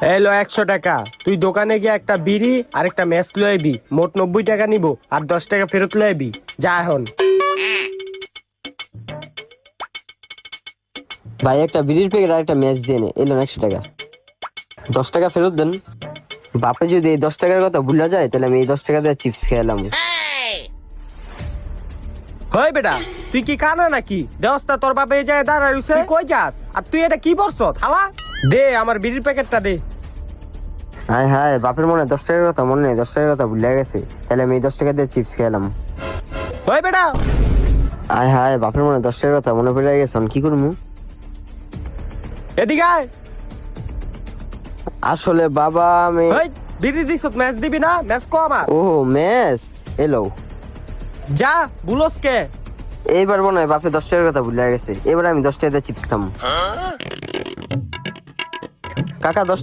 এলো 100 টাকা। তুই দোকানে গিয়ে একটা বিড়ি আর একটা ম্যাচ লয়ে আইবি। মোট 90 টাকা নিব আর 10 টাকা ফেরত লয়ে আইবি। যা এখন। ভাই একটা বিড়ির প্যাকেট আর একটা ম্যাচ দিয়ে নে, এলো 100 টাকা। 10 টাকা ফেরত দেন। বাপে যদি এই 10 টাকার কথা ভুলা যায় তাহলে আমি এই 10 টাকা দিয়ে চিপস খেলাম। হই বেটা, তুই কি কানা নাকি? দেওস্তা তোর বাপে এই জায়গায় দাঁড়ায় রইছে। তুই কই যাস? আর তুই এটা কি বলছ? থালা দে, আমার বিড়ির প্যাকেটটা দে। হায় হায়, বাপের মনে 10 টাকার কথা মনে নেই, 10 টাকার কথা ভুলে গেছে। তাহলে আমি এই 10 টাকা দিয়ে চিপস খেলাম। হই বেটা, হায় হায়, বাপের মনে 10 টাকার কথা মনে পড়ে গেছে, কি করবো? এদিকে আয়। আসলে বাবা আমি হই, বিড়ি দিছ, ম্যাচ দিবি না? ম্যাচ কো আমার। ও ম্যাচ এলো। যা বুলস কে। এইবার মনে হয় বাপে 10 টাকার কথা ভুলে গেছে, এবার আমি 10 টাকা দিয়ে চিপস খাম। কাকা 10